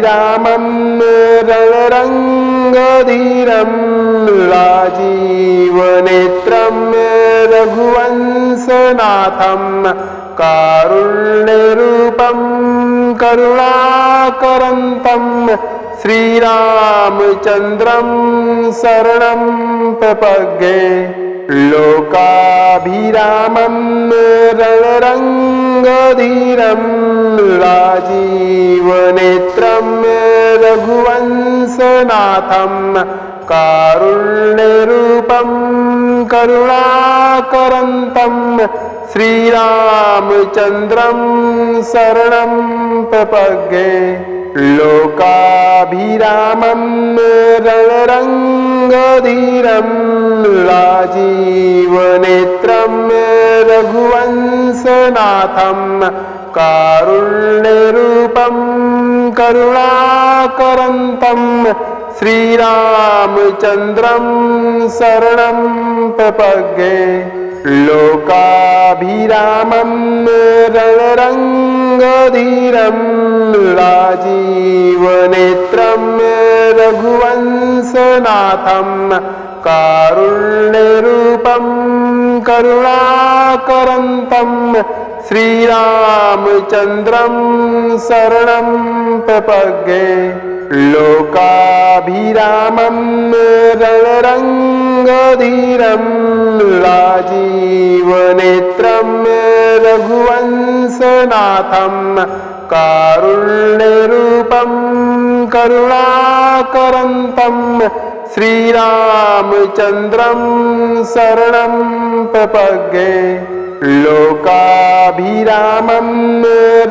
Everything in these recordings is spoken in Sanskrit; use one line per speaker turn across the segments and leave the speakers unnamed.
लोकाभिरामं रणरङ्गधीरं राजीवनेत्रं रघुवंशनाथं कारुण्यरूपं करुणाकरन्तं श्रीरामचन्द्रं शरणं प्रपद्ये। लोकाभिरामं रणरङ्गधीरं राजीवनेत्रं रघुवंशनाथं कारुण्यरूपं करुणाकरन्तं श्रीरामचन्द्रं शरणं प्रपद्ये। लोकाभिरामं रणरङ्गधीरं राजीवनेत्रं रघुवंशनाथं कारुण्यरूपं करुणाकरन्तं श्रीरामचन्द्रं शरणं प्रपद्ये। लोकाभिरामं रणरङ्गधीरं राजीवनेत्रं रघुवंशनाथं कारुण्यरूपं करुणाकरन्तं श्रीरामचन्द्रं शरणं प्रपद्ये। लोकाभिरामं रणरङ्गधीरं राजीवनेत्रं रघुवंशनाथं कारुण्यरूपं करुणाकरन्तं श्रीरामचन्द्रं शरणं प्रपद्ये। लोकाभिरामं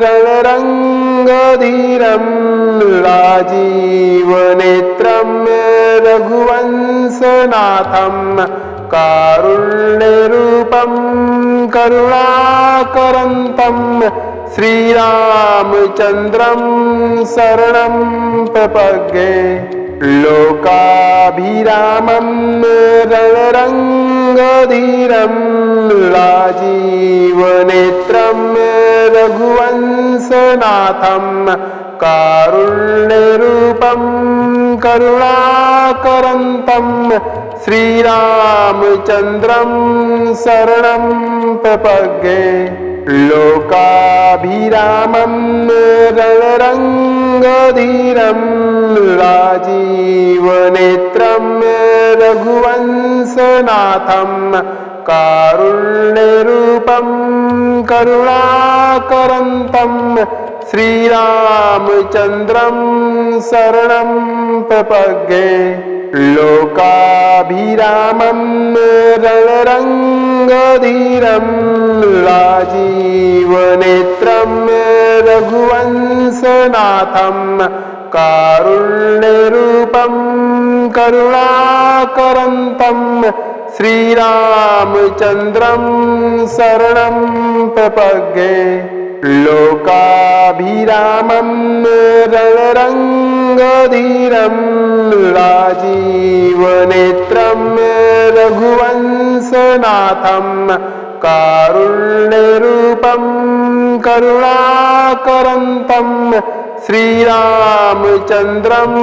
रणरङ्गधीरं राजीवनेत्रं रघुवंशनाथं कारुण्यरूपं करुणाकरन्तं श्रीरामचन्द्रं शरणं प्रपद्ये। लोकाभिरामं रणरङ्गधीरं राजीवनेत्रं रघुवंशनाथं कारुण्यरूपं करुणाकरन्तं श्रीरामचन्द्रं शरणं प्रपद्ये। लोकाभिरामं रणरङ्गधीरं राजीवनेत्रं रघुवंशनाथं कारुण्यरूपं करुणाकरन्तं श्रीरामचन्द्रं शरणं प्रपद्ये। लोकाभिरामं रणरङ्गधीरं राजीवनेत्रं रघुवंशनाथं कारुण्यरूपं करुणाकरन्तं श्रीरामचन्द्रं शरणं प्रपद्ये। लोकाभिरामं रणरङ्गधीरं राजीवनेत्रं रघुवंशनाथं कारुण्यरूपं करुणाकरन्तं श्रीरामचन्द्रं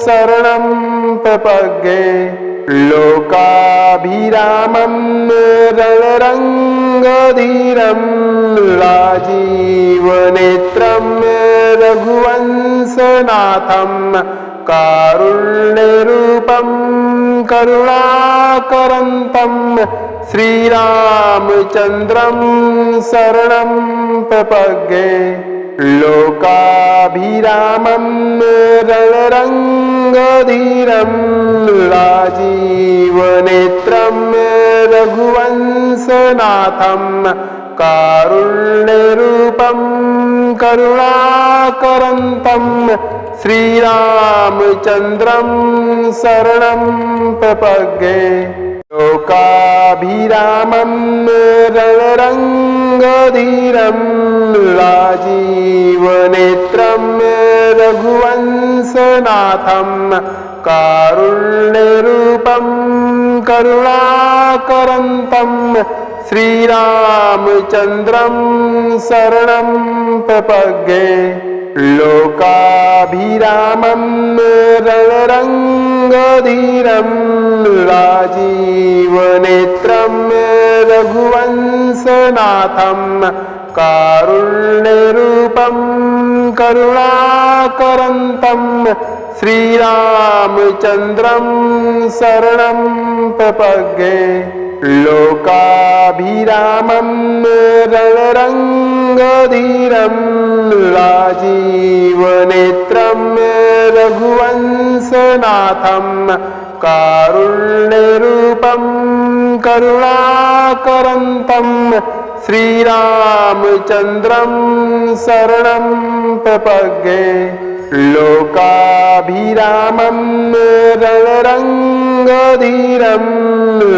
शरणं प्रपद्ये। लोकाभिरामं रणरङ्गधीरं राजीवनेत्रं रघुवंशनाथं कारुण्यरूपं करुणाकरन्तं श्रीरामचन्द्रं शरणं प्रपद्ये। लोकाभिरामं रणरङ्गधीरं राजीवनेत्रं रघुवंशनाथं कारुण्यरूपं करुणाकरन्तं श्रीरामचन्द्रं शरणं प्रपद्ये। लोकाभिरामं रणरङ्गधीरं राजीवनेत्रं रघुवंशनाथं कारुण्यरूपं करुणाकरन्तं श्रीरामचन्द्रं शरणं प्रपद्ये। लोकाभिरामं रणरङ्गधीरं राजीवनेत्रं रघुवंशनाथं कारुण्यरूपं करुणाकरन्तं श्रीरामचन्द्रं शरणं प्रपद्ये। लोकाभिरामं रणरङ्गधीरं राजीवनेत्रं रघुवंशनाथं कारुण्यरूपं करुणाकरन्तं श्रीरामचन्द्रं शरणं प्रपद्ये। लोकाभिरामं रणरङ्गधीरं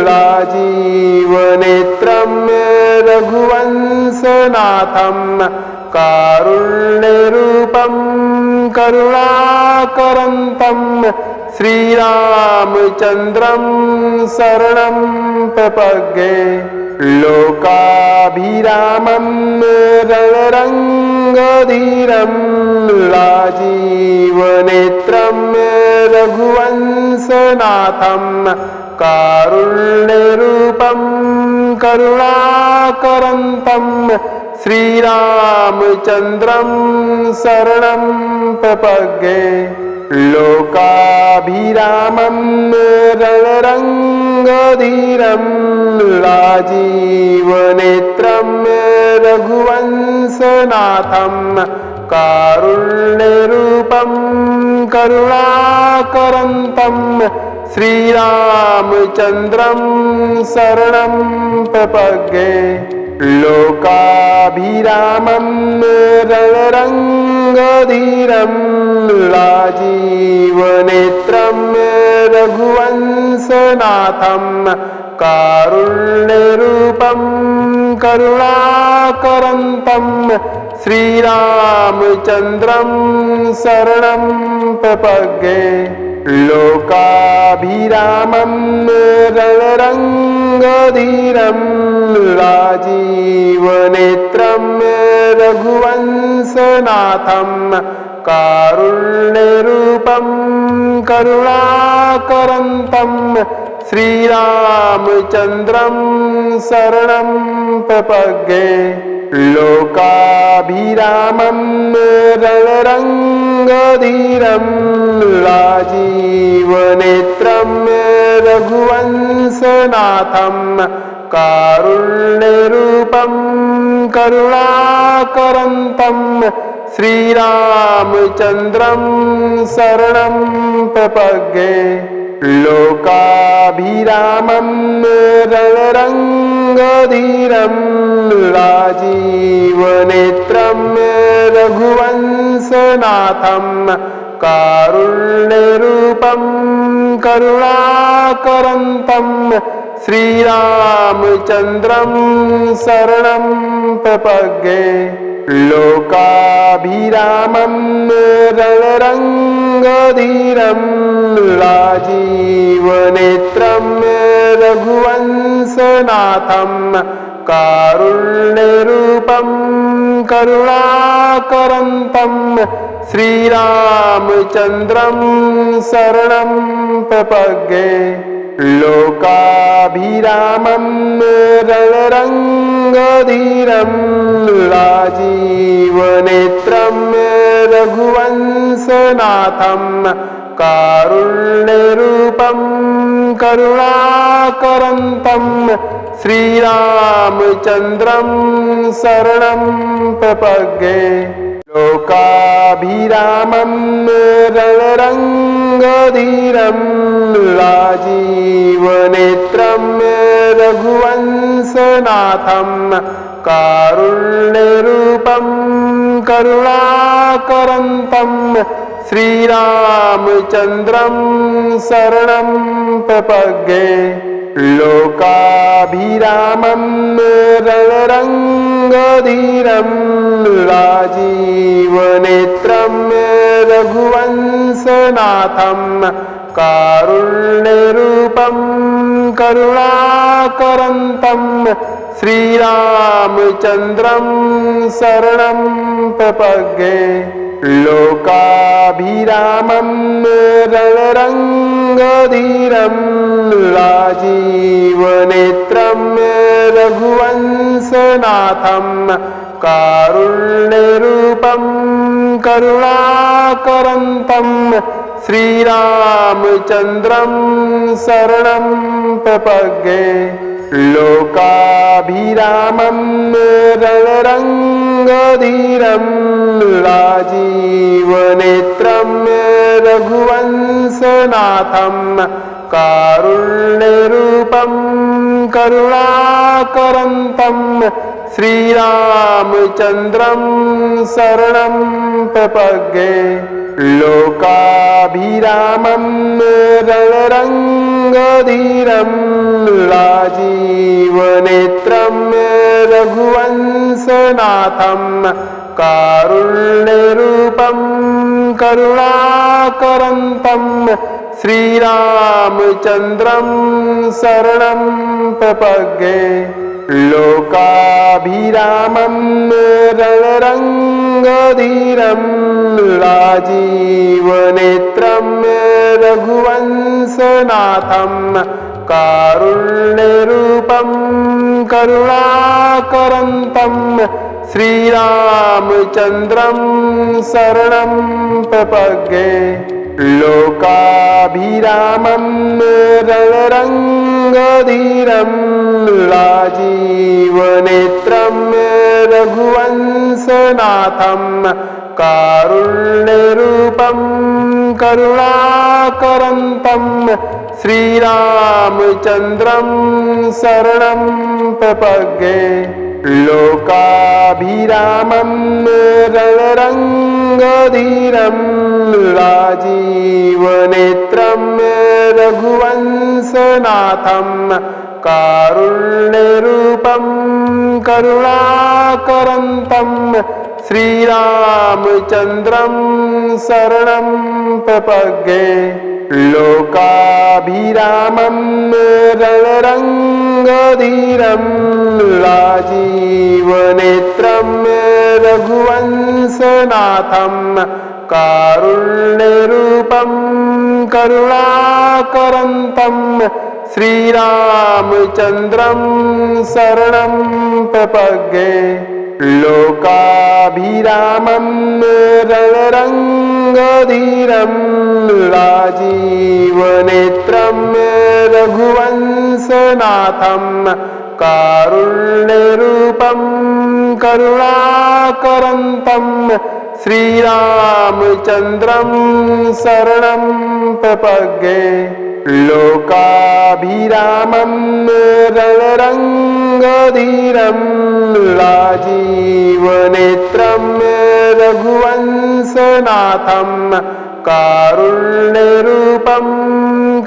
राजीवनेत्रं रघुवंशनाथं कारुण्यरूपं करुणाकरन्तं श्रीरामचन्द्रं शरणं प्रपद्ये। लोकाभिरामं रणरङ्गधीरं राजीवनेत्रं रघुवंशनाथं कारुण्यरूपं करुणाकरन्तं श्रीरामचन्द्रं शरणं प्रपद्ये। लोकाभिरामं रणरङ्गधीरं राजीवनेत्रं रघुवंशनाथं कारुण्यरूपं करुणाकरन्तं श्रीरामचन्द्रं शरणं प्रपद्ये। लोकाभिरामं रणरङ्गधीरं राजीवनेत्रं रघुवंशनाथं कारुण्यरूपं करुणाकरन्तं श्रीरामचन्द्रं शरणं प्रपद्ये। लोकाभिरामं रणरङ्गधीरं राजीवनेत्रं रघुवंशनाथं कारुण्यरूपं करुणाकरन्तं श्रीरामचन्द्रं शरणं प्रपद्ये। लोकाभिरामं रणरङ्गधीरं राजीवनेत्रं रघुवंशनाथं कारुण्यरूपं करुणाकरन्तं श्रीरामचन्द्रं शरणं प्रपद्ये। लोकाभिरामं रणरङ्गधीरं राजीवनेत्रं रघुवंशनाथं कारुण्यरूपं करुणाकरन्तं श्रीरामचन्द्रं शरणं प्रपद्ये। लोकाभिरामं रणरङ्गधीरं राजीवनेत्रं रघुवंशनाथं कारुण्यरूपं करुणाकरन्तं श्रीरामचन्द्रं शरणं प्रपद्ये। लोकाभिरामं रणरङ्गधीरं राजीवनेत्रं रघुवंशनाथं कारुण्यरूपं करुणाकरन्तं श्रीरामचन्द्रं शरणं प्रपद्ये। लोकाभिरामं रणरङ्गधीरं राजीवनेत्रं रघुवंशनाथं कारुण्यरूपं करुणाकरन्तं श्रीरामचन्द्रं शरणं प्रपद्ये। लोकाभिरामं रणरङ्गधीरं राजीवनेत्रं रघुवंशनाथं कारुण्यरूपं करुणाकरन्तं श्रीरामचन्द्रं शरणं प्रपद्ये। लोकाभिरामं रणरङ्गधीरं राजीवनेत्रं रघुवंशनाथं कारुण्यरूपं करुणाकरन्तं श्रीरामचन्द्रं शरणं प्रपद्ये। लोकाभिरामं रणरङ्गधीरं राजीवनेत्रं रघुवंशनाथं कारुण्यरूपं करुणाकरन्तं श्रीरामचन्द्रं शरणं प्रपद्ये। लोकाभिरामं रणरङ्गधीरं राजीवनेत्रं रघुवंशनाथं कारुण्यरूपं करुणाकरन्तं श्रीरामचन्द्रं शरणं प्रपद्ये। लोकाभिरामं रणरङ्गधीरं राजीवनेत्रं रघुवंशनाथं कारुण्यरूपं करुणाकरन्तं श्रीरामचन्द्रं शरणं प्रपद्ये। लोकाभिरामं रणरङ्गधीरं राजीवनेत्रं रघुवंशनाथं कारुण्यरूपं करुणाकरन्तं श्रीरामचन्द्रं शरणं प्रपद्ये। लोकाभिरामं रणरङ्गधीरं राजीवनेत्रं रघुवंशनाथं कारुण्यरूपं करुणाकरन्तं श्रीरामचन्द्रं शरणं प्रपद्ये। लोकाभिरामं रणरङ्गधीरं राजीवनेत्रं रघुवंशनाथं कारुण्यरूपं करुणाकरन्तं श्रीरामचन्द्रं शरणं प्रपद्ये। लोकाभिरामं रणरङ्गधीरं राजीवनेत्रं रघुवंशनाथं कारुण्यरूपं करुणाकरन्तं श्रीरामचन्द्रं शरणं प्रपद्ये। लोकाभिरामं रणरङ्गधीरं राजीवनेत्रं रघुवंशनाथं कारुण्यरूपं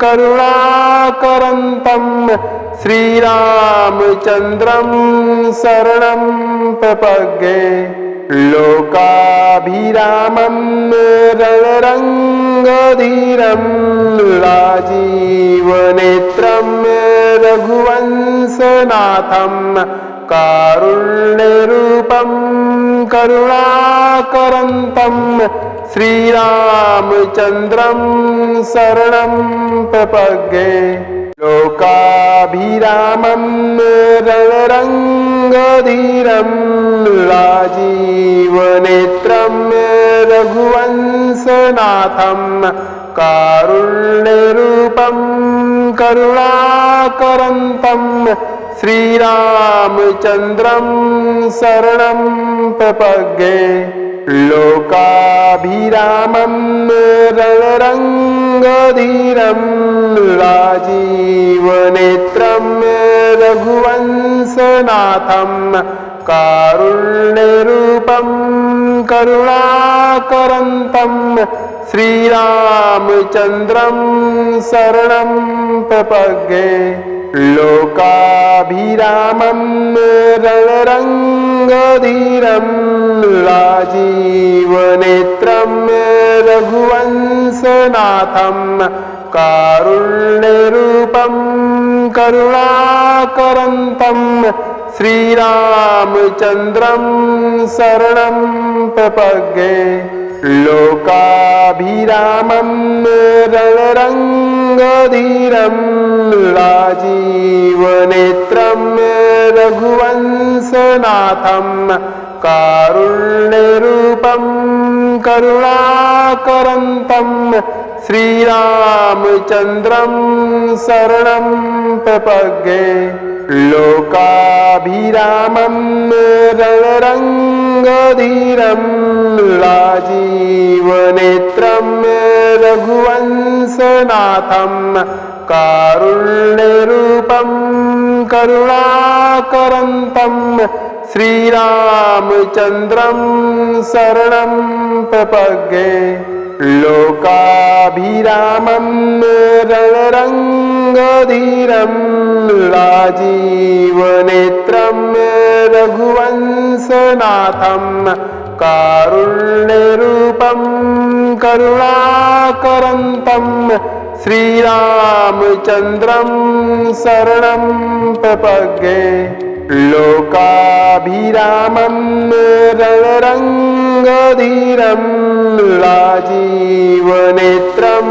करुणाकरन्तं श्रीरामचन्द्रं शरणं प्रपद्ये। लोकाभिरामं रणरङ्गधीरं राजीवनेत्रं रघुवंशनाथं कारुण्यरूपं करुणाकरन्तं श्रीरामचन्द्रं शरणं प्रपद्ये। लोकाभिरामं रणरङ्गधीरं राजीवनेत्रं रघुवंशनाथं कारुण्यरूपं करुणाकरन्तं श्रीरामचन्द्रं शरणं प्रपद्ये। लोकाभिरामं रणरङ्गधीरं राजीवनेत्रं रघुवंशनाथं कारुण्यरूपं करुणाकरन्तं श्रीरामचन्द्रं शरणं प्रपद्ये। लोकाभिरामं रणरङ्गधीरं राजीवनेत्रं रघुवंशनाथं कारुण्यरूपं करुणाकरन्तं श्रीरामचन्द्रं शरणं प्रपद्ये। लोकाभिरामं रणरङ्गधीरं राजीवनेत्रं रघुवंशनाथं कारुण्यरूपं करुणाकरन्तं श्रीरामचन्द्रं शरणं प्रपद्ये। लोकाभिरामं रणरङ्गधीरं राजीवनेत्रं रघुवंशनाथं कारुण्यरूपं करुणाकरन्तं श्रीरामचन्द्रं शरणं प्रपद्ये। लोकाभिरामं रणरङ्गधीरं राजीवनेत्रं रघुवंशनाथं कारुण्यरूपं करुणाकरन्तं श्रीरामचन्द्रं शरणं प्रपद्ये। लोकाभिरामं रणरङ्गधीरं राजीवनेत्रं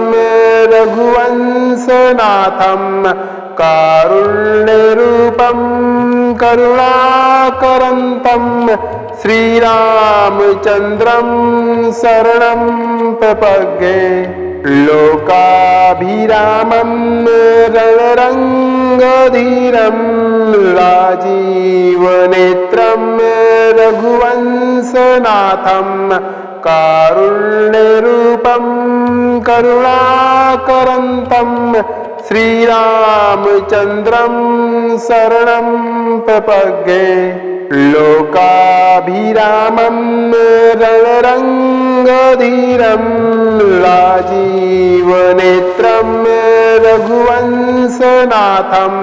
रघुवंशनाथं कारुण्यरूपं करुणाकरन्तं श्रीरामचन्द्रं शरणं प्रपद्ये। लोकाभिरामं रणरङ्गधीरं राजीवनेत्रं रघुवंशनाथं कारुण्यरूपं करुणाकरन्तं श्रीरामचन्द्रं शरणं प्रपद्ये। लोकाभिरामं रणरङ्गधीरं राजीवनेत्रं रघुवंशनाथं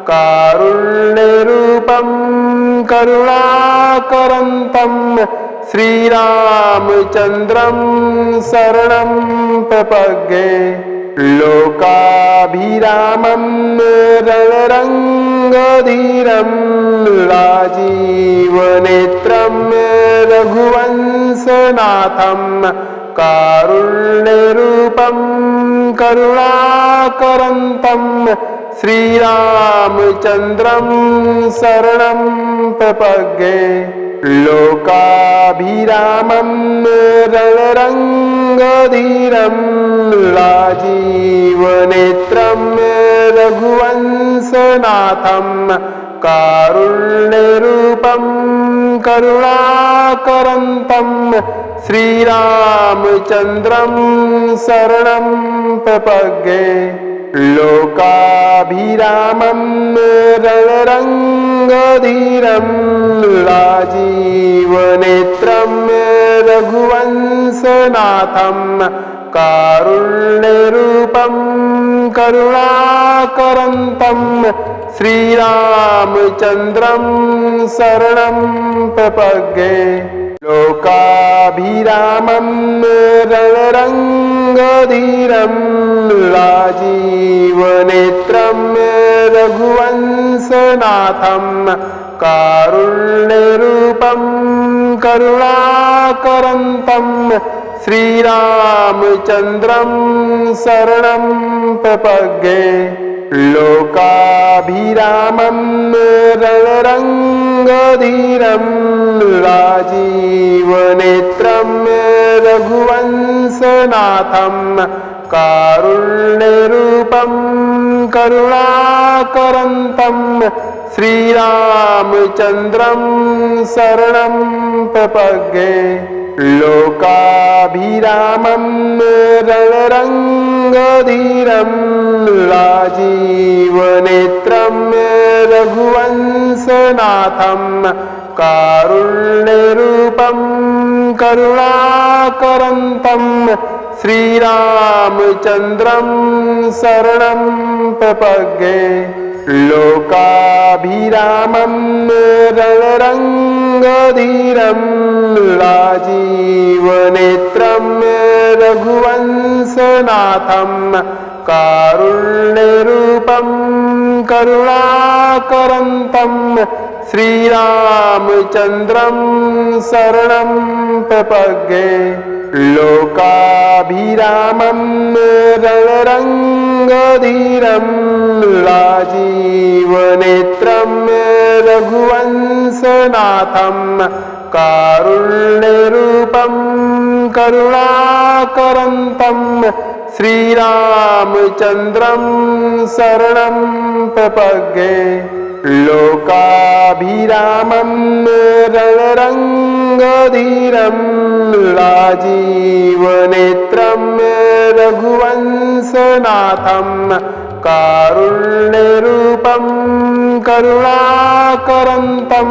कारुण्यरूपं करुणाकरन्तं श्रीरामचन्द्रं शरणं प्रपद्ये। लोकाभिरामं रणरङ्गधीरं राजीवनेत्रं रघुवंशनाथं कारुण्यरूपं करुणाकरन्तं श्रीरामचन्द्रं शरणं प्रपद्ये। लोकाभिरामं रणरङ्गधीरं राजीवनेत्रं रघुवंशनाथं कारुण्यरूपं करुणाकरन्तं श्रीरामचन्द्रं शरणं प्रपद्ये। लोकाभिरामं रणरङ्गधीरं राजीवनेत्रं रघुवंशनाथं कारुण्यरूपं करुणाकरन्तं श्रीरामचन्द्रं शरणं प्रपद्ये। लोकाभिरामं रणरङ्गधीरं राजीवनेत्रं रघुवंशनाथं कारुण्यरूपं करुणाकरन्तं श्रीरामचन्द्रं शरणं प्रपद्ये। लोकाभिरामं रणरङ्गधीरं राजीवनेत्रं रघुवंशनाथं कारुण्यरूपं करुणाकरन्तं श्रीरामचन्द्रं शरणं प्रपद्ये। लोकाभिरामं रणरङ्गधीरं राजीवनेत्रं रघुवंशनाथं कारुण्यरूपं करुणाकरन्तं श्रीरामचन्द्रं शरणं प्रपद्ये। लोकाभिरामं रणरङ्गधीरं राजीवनेत्रं रघुवंशनाथं कारुण्यरूपं करुणाकरन्तं श्रीरामचन्द्रं शरणं प्रपद्ये लोकाभिरामं रणरङ्गधीरं राजीवनेत्रं रघुवंशनाथं कारुण्यरूपं करुणाकरन्तं श्रीरामचन्द्रं शरणं प्रपद्ये लोकाभिरामं रणरङ्गधीरं राजीवनेत्रं रघुवंशनाथं कारुण्यरूपं करुणाकरन्तं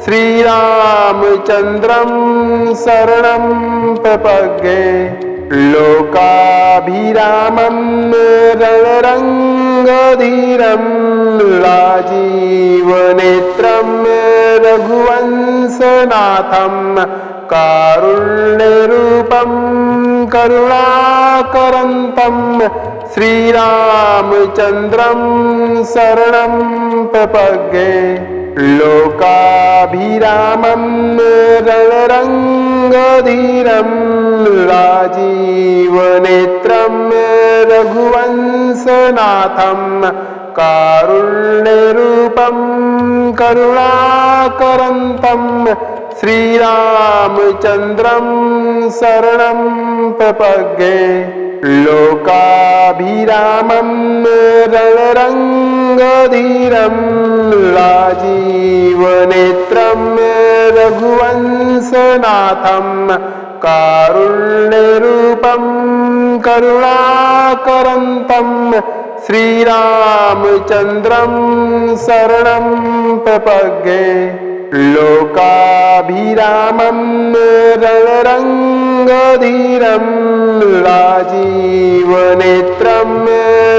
श्रीरामचन्द्रं शरणं प्रपद्ये लोकाभिरामं रणरङ्गधीरं राजीवनेत्रं रघुवंशनाथं कारुण्यरूपं करुणाकरन्तं श्रीरामचन्द्रं शरणं प्रपद्ये लोकाभिरामं रणरङ्गधीरं राजीवनेत्रं रघुवंशनाथं कारुण्यरूपं करुणाकरन्तं श्रीरामचन्द्रं शरणं प्रपद्ये लोकाभिरामं रणरङ्गधीरं राजीवनेत्रं रघुवंशनाथं कारुण्यरूपं करुणाकरन्तं श्रीरामचन्द्रं शरणं प्रपद्ये लोकाभिरामं रणरङ्गधीरं राजीवनेत्रं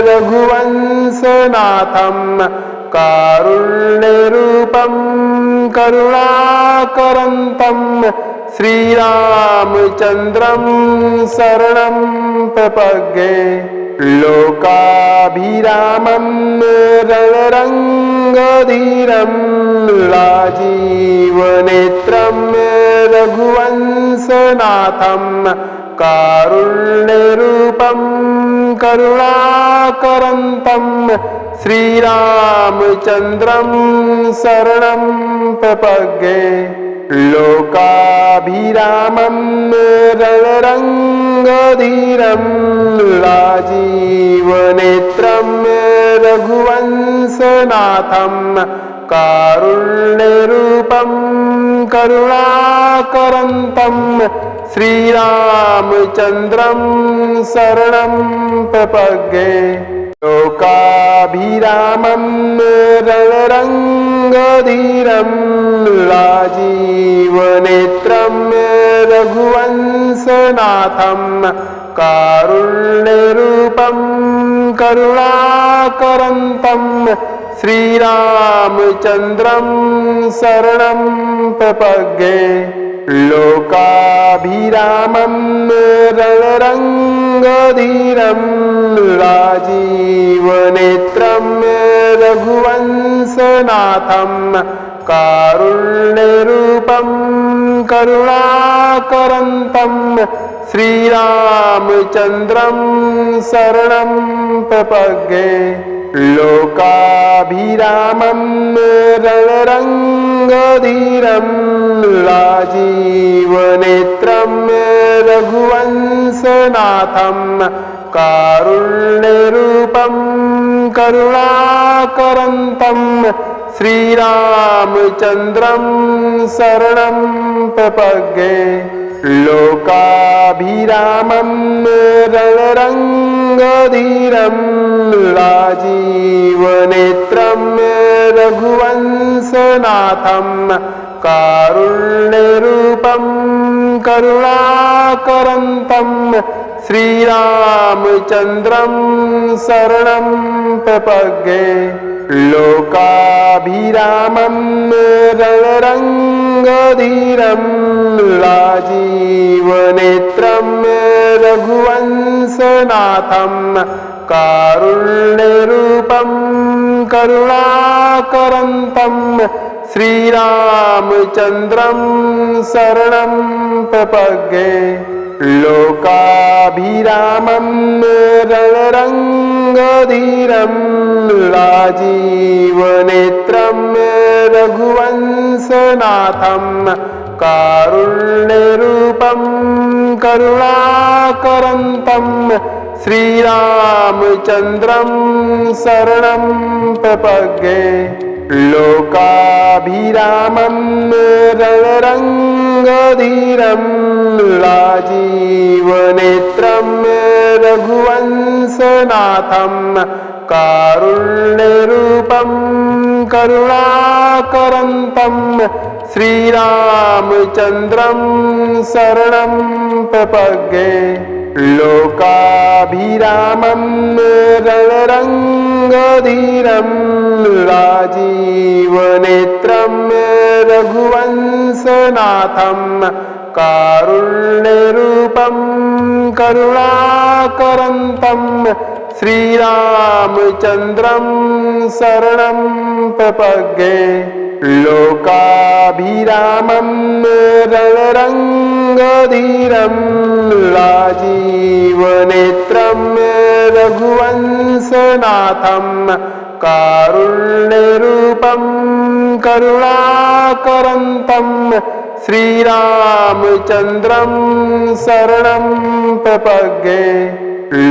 रघुवंशनाथं कारुण्यरूपं करुणाकरन्तं श्रीरामचन्द्रं शरणं प्रपद्ये लोकाभिरामं रणरङ्गधीरं राजीवनेत्रं रघुवंशनाथं कारुण्यरूपं करुणाकरन्तं श्रीरामचन्द्रं शरणं प्रपद्ये लोकाभिरामं रणरङ्गधीरं राजीवनेत्रं रघुवंशनाथं कारुण्यरूपं करुणाकरन्तं श्रीरामचन्द्रं शरणं प्रपद्ये लोकाभिरामं रणरङ्गधीरं राजीवनेत्रं रघुवंशनाथं कारुण्यरूपं करुणाकरन्तं श्रीरामचन्द्रं शरणं प्रपद्ये लोकाभिरामं रणरङ्गधीरं राजीवनेत्रं रघुवंशनाथं कारुण्यरूपं करुणाकरन्तं श्रीरामचन्द्रं शरणं प्रपद्ये लोकाभिरामं रणरङ्गधीरं राजीवनेत्रं रघुवंशनाथं कारुण्यरूपं करुणाकरन्तं श्रीरामचन्द्रं शरणं प्रपद्ये लोकाभिरामं रणरङ्गधीरं राजीवनेत्रं रघुवंशनाथं कारुण्यरूपं करुणाकरन्तं श्रीरामचन्द्रं शरणं प्रपद्ये लोकाभिरामं रणरङ्गधीरं राजीवनेत्रं रघुवंशनाथं कारुण्यरूपं करुणाकरन्तं श्रीरामचन्द्रं शरणं प्रपद्ये लोकाभिरामं रणरङ्गधीरं राजीवनेत्रं रघुवंशनाथं कारुण्यरूपं करुणाकरन्तं श्रीरामचन्द्रं शरणं प्रपद्ये लोकाभिरामं रणरङ्गधीरं राजीवनेत्रं रघुवंशनाथं कारुण्यरूपं करुणाकरन्तं श्रीरामचन्द्रं शरणं प्रपद्ये लोकाभिरामं रणरङ्गधीरं राजीवनेत्रं रघुवंशनाथं कारुण्यरूपं करुणाकरन्तं श्रीरामचन्द्रं शरणं प्रपद्ये लोकाभिरामं रणरङ्गधीरं राजीवनेत्रं रघुवंशनाथं कारुण्यरूपं करुणाकरन्तं श्रीरामचन्द्रं शरणं प्रपद्ये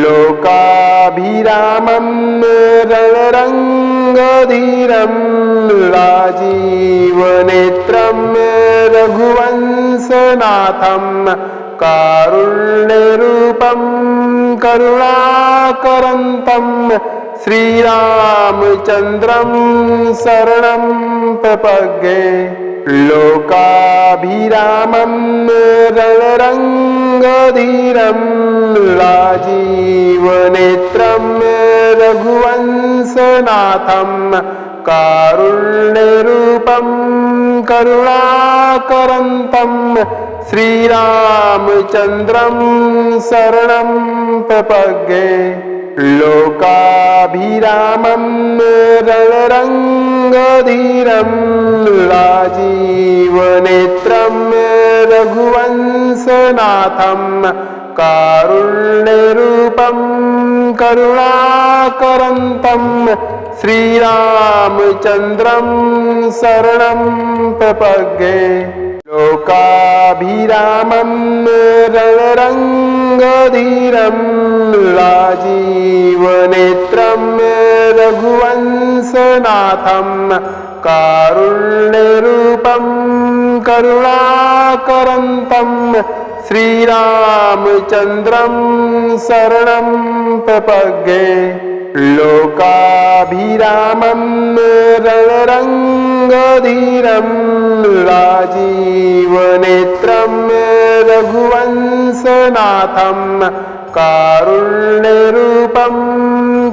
लोकाभिरामं रणरङ्गधीरं राजीवनेत्रं रघुवंशनाथं कारुण्यरूपं करुणाकरन्तं श्रीरामचन्द्रं शरणं प्रपद्ये लोकाभिरामं रणरङ्गधीरं राजीवनेत्रं रघुवंशनाथं कारुण्यरूपं करुणाकरन्तं श्रीरामचन्द्रं शरणं प्रपद्ये लोकाभिरामं रणरङ्गधीरं राजीवनेत्रं रघुवंशनाथं कारुण्यरूपं करुणाकरन्तं श्रीरामचन्द्रं शरणं प्रपद्ये लोकाभिरामं रणरङ्गधीरं राजीवनेत्रं रघुवंशनाथं कारुण्यरूपं करुणाकरन्तं श्रीरामचन्द्रं शरणं प्रपद्ये लोकाभिरामं रणरङ्गधीरं राजीवनेत्रं रघुवंशनाथं कारुण्यरूपं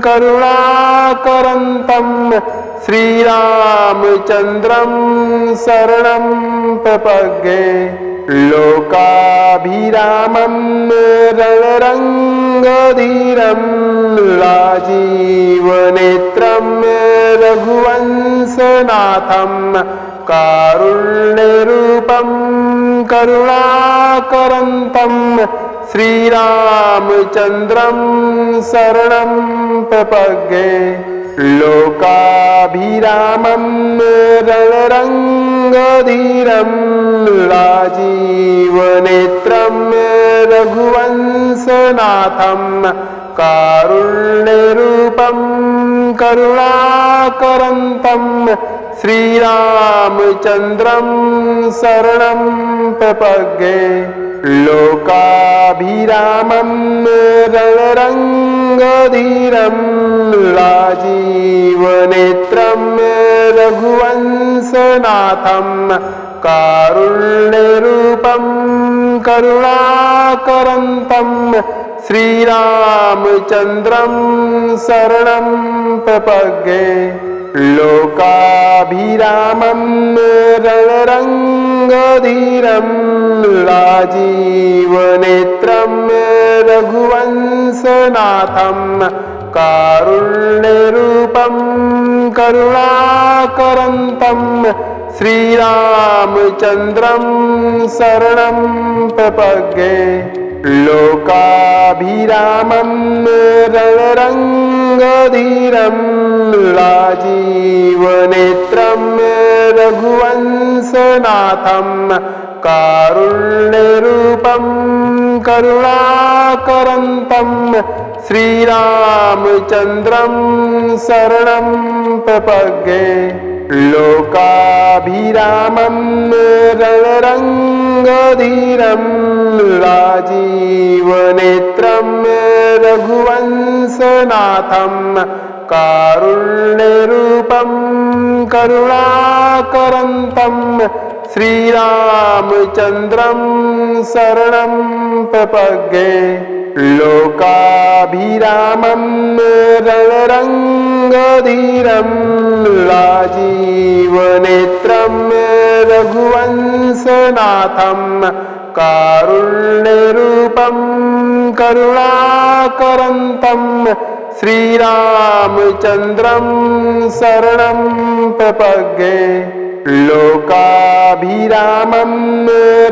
करुणाकरन्तं श्रीरामचन्द्रं शरणं प्रपद्ये लोकाभिरामं रणरङ्गधीरं राजीवनेत्रं रघुवंशनाथं कारुण्यरूपं करुणाकरन्तं श्रीरामचन्द्रं शरणं प्रपद्ये लोकाभिरामं रणरङ्गधीरं राजीवनेत्रं रघुवंशनाथं कारुण्यरूपं करुणाकरन्तं श्रीरामचन्द्रं शरणं प्रपद्ये लोकाभिरामं रणरङ्गधीरं राजीवनेत्रं रघुवंशनाथं कारुण्यरूपं करुणाकरन्तं श्रीरामचन्द्रं शरणं प्रपद्ये लोकाभिरामं रणरङ्गधीरं राजीवनेत्रं रघुवंशनाथं कारुण्यरूपं करुणाकरन्तं श्रीरामचन्द्रं शरणं प्रपद्ये लोकाभिरामं रणरङ्गधीरं राजीवनेत्रं रघुवंशनाथं कारुण्यरूपं करुणाकरन्तं श्रीरामचन्द्रं शरणं प्रपद्ये लोकाभिरामं रणरङ्गधीरं राजीवनेत्रं रघुवंशनाथं कारुण्यरूपं करुणाकरन्तं श्रीरामचन्द्रं शरणं प्रपद्ये लोकाभिरामं रणरङ्गधीरं राजीवनेत्रं रघुवंशनाथं कारुण्यरूपं करुणाकरन्तं श्रीरामचन्द्रं शरणं प्रपद्ये लोकाभिरामं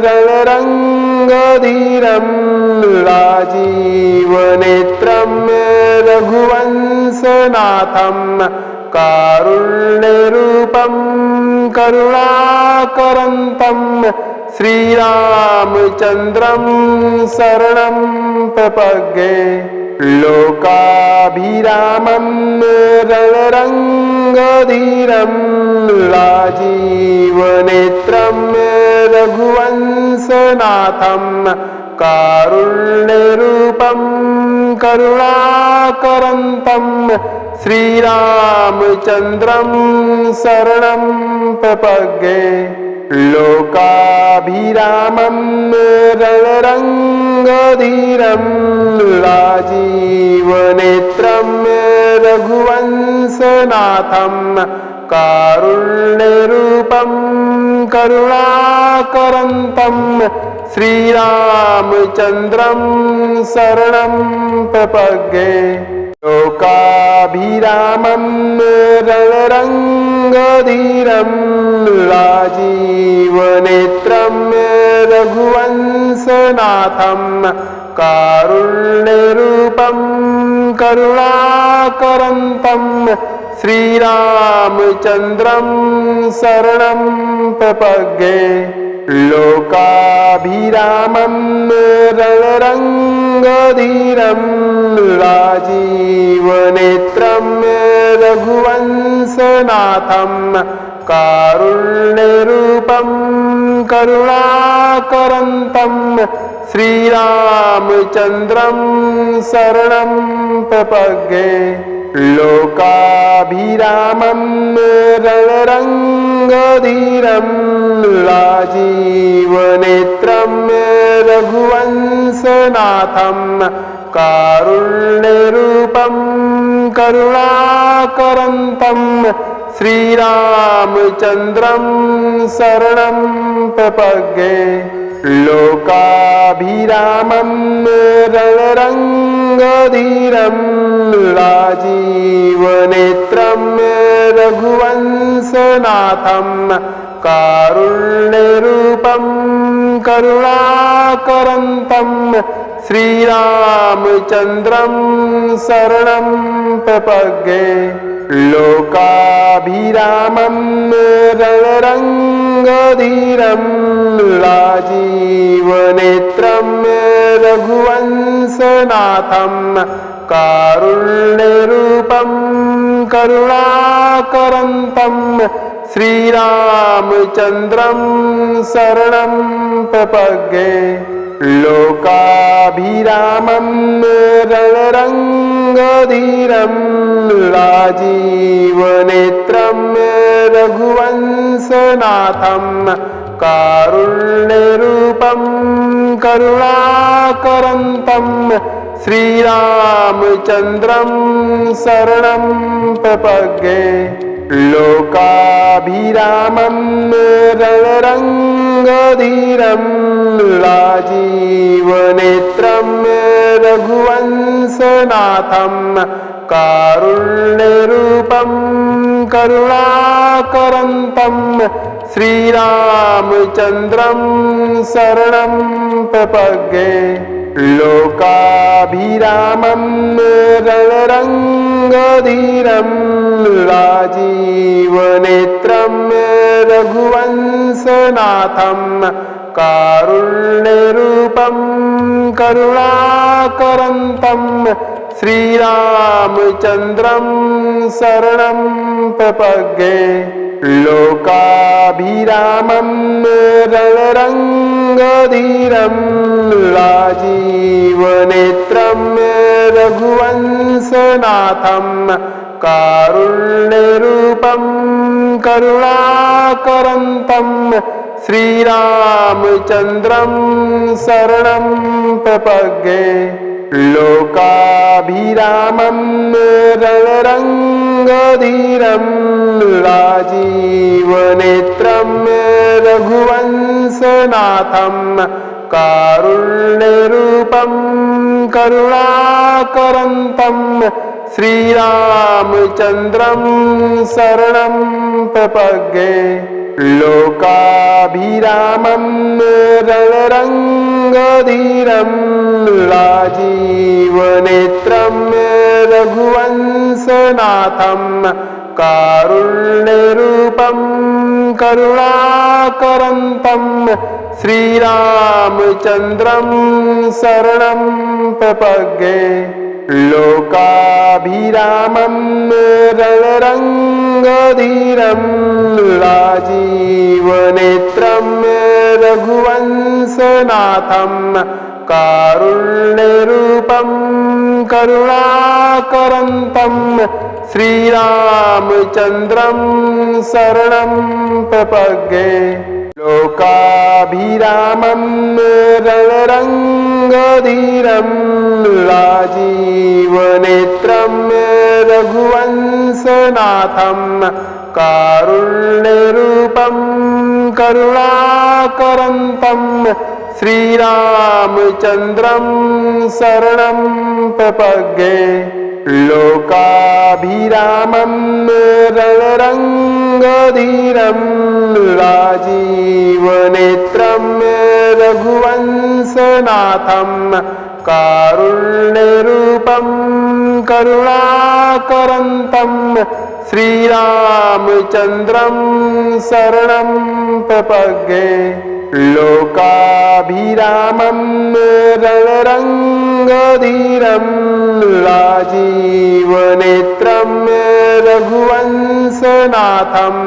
रणरङ्गधीरं राजीवनेत्रं रघुवंशनाथं कारुण्यरूपं करुणाकरन्तं श्रीरामचन्द्रं शरणं प्रपद्ये लोकाभिरामं रणरङ्गधीरं राजीवनेत्रं रघुवंशनाथं कारुण्यरूपं करुणाकरन्तं श्रीरामचन्द्रं शरणं प्रपद्ये लोकाभिरामं रणरङ्गधीरं राजीवनेत्रं रघुवंशनाथं कारुण्यरूपं करुणाकरन्तं श्रीरामचन्द्रं शरणं प्रपद्ये लोकाभिरामं रणरङ्गधीरं राजीवनेत्रं रघुवंशनाथं कारुण्यरूपं करुणाकरन्तं श्रीरामचन्द्रं शरणं प्रपद्ये लोकाभिरामं रणरङ्गधीरं राजीवनेत्रं रघुवंशनाथं कारुण्यरूपं करुणाकरन्तं श्रीरामचन्द्रं शरणं प्रपद्ये लोकाभिरामं रणरङ्गधीरं राजीवनेत्रं रघुवंशनाथं कारुण्यरूपं करुणाकरन्तं श्रीरामचन्द्रं शरणं प्रपद्ये लोकाभिरामं रणरङ्गधीरं राजीवनेत्रं रघुवंशनाथं कारुण्यरूपं करुणाकरन्तं श्रीरामचन्द्रं शरणं प्रपद्ये लोकाभिरामं रणरङ्गधीरं राजीवनेत्रं रघुवंशनाथं कारुण्यरूपं करुणाकरन्तं श्रीरामचन्द्रं शरणं प्रपद्ये लोकाभिरामं रणरङ्गधीरं राजीवनेत्रं रघुवंशनाथं कारुण्यरूपं करुणाकरन्तं श्रीरामचन्द्रं शरणं प्रपद्ये लोकाभिरामं रणरङ्गधीरं राजीवनेत्रं रघुवंशनाथं कारुण्यरूपं करुणाकरन्तं श्रीरामचन्द्रं शरणं प्रपद्ये लोकाभिरामं रणरङ्गधीरं राजीवनेत्रं रघुवंशनाथं कारुण्यरूपं करुणाकरन्तं श्रीरामचन्द्रं शरणं प्रपद्ये लोकाभिरामं रणरङ्गधीरं राजीवनेत्रं रघुवंशनाथं कारुण्यरूपं करुणाकरन्तं श्रीरामचन्द्रं शरणं प्रपद्ये लोकाभिरामं रणरङ्गधीरं राजीवनेत्रं रघुवंशनाथं कारुण्यरूपं करुणाकरन्तं श्रीरामचन्द्रं शरणं प्रपद्ये लोकाभिरामं रणरङ्गधीरं राजीवनेत्रं रघुवंशनाथं कारुण्यरूपं करुणाकरन्तं श्रीरामचन्द्रं शरणं प्रपद्ये लोकाभिरामं रणरङ्गधीरं राजीवनेत्रं रघुवंशनाथं कारुण्यरूपं करुणाकरन्तं श्रीरामचन्द्रं शरणं प्रपद्ये लोकाभिरामं रणरङ्गधीरं राजीवनेत्रं रघुवंशनाथं कारुण्यरूपं करुणाकरन्तं श्रीरामचन्द्रं शरणं प्रपद्ये लोकाभिरामं रणरङ्गधीरं राजीवनेत्रं रघुवंशनाथं कारुण्यरूपं करुणाकरन्तं श्रीरामचन्द्रं शरणं प्रपद्ये लोकाभिरामं रणरङ्गधीरं राजीवनेत्रं रघुवंशनाथं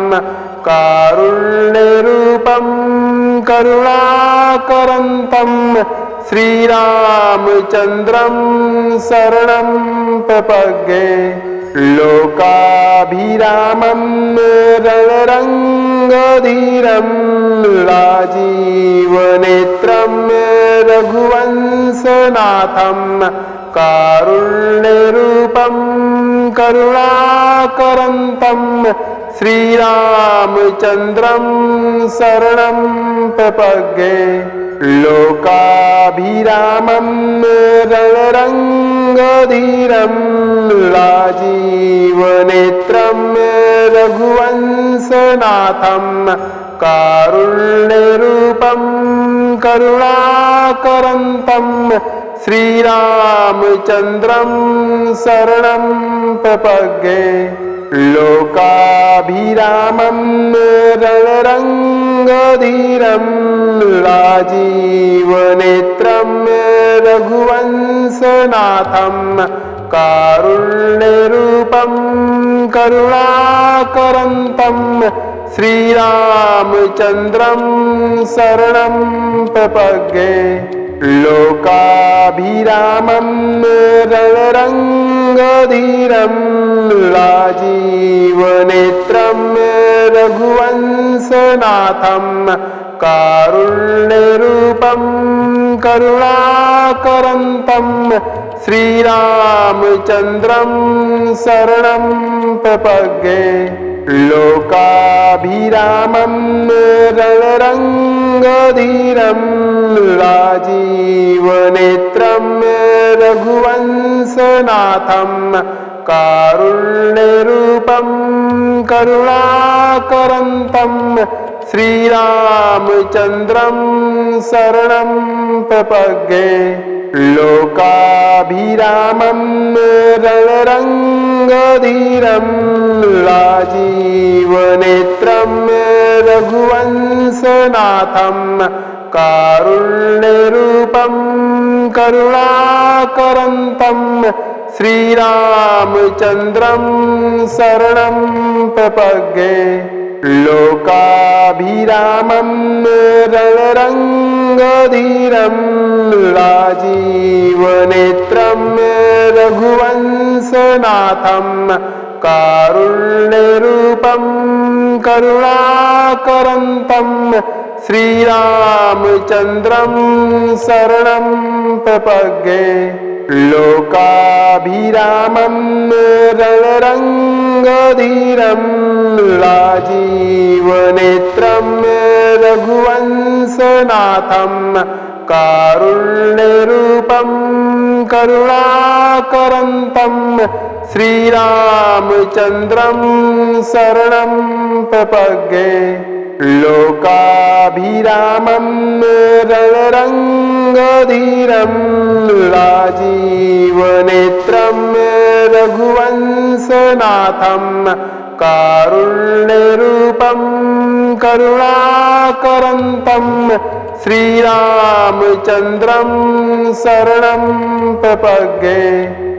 कारुण्यरूपं करुणाकरन्तं श्रीरामचन्द्रं शरणं प्रपद्ये लोकाभिरामं रणरङ्गधीरं राजीवनेत्रं रघुवंशनाथं कारुण्यरूपं करुणाकरन्तं श्रीरामचन्द्रं शरणं प्रपद्ये लोकाभिरामं रणरङ्गधीरं राजीवनेत्रं रघुवंशनाथं कारुण्यरूपं करुणाकरन्तं श्रीरामचन्द्रं शरणं प्रपद्ये लोकाभिरामं रणरङ्गधीरं राजीवनेत्रं रघुवंशनाथं कारुण्यरूपं करुणाकरन्तं श्रीरामचन्द्रं शरणं प्रपद्ये लोकाभिरामं रणरङ्गधीरं राजीवनेत्रं रघुवंशनाथं कारुण्यरूपं करुणाकरन्तं श्रीरामचन्द्रं शरणं प्रपद्ये लोकाभिरामं रणरङ्गधीरं राजीवनेत्रं रघुवंशनाथं कारुण्यरूपं करुणाकरन्तं श्रीरामचन्द्रं शरणं प्रपद्ये लोकाभिरामं रणरङ्गधीरं राजीवनेत्रं रघुवंशनाथं कारुण्यरूपं करुणाकरन्तं श्रीरामचन्द्रं शरणं प्रपद्ये लोकाभिरामं रणरङ्गधीरं राजीवनेत्रं रघुवंशनाथं कारुण्यरूपं करुणाकरन्तं श्रीरामचन्द्रं शरणं प्रपद्ये लोकाभिरामं रणरङ्गधीरं राजीवनेत्रं रघुवंशनाथं कारुण्यरूपं करुणाकरन्तं श्रीरामचन्द्रं शरणं प्रपद्ये लोकाभिरामं रणरङ्गधीरं राजीवनेत्रं रघुवंशनाथं कारुण्यरूपं करुणाकरन्तं श्रीरामचन्द्रं शरणं प्रपद्ये।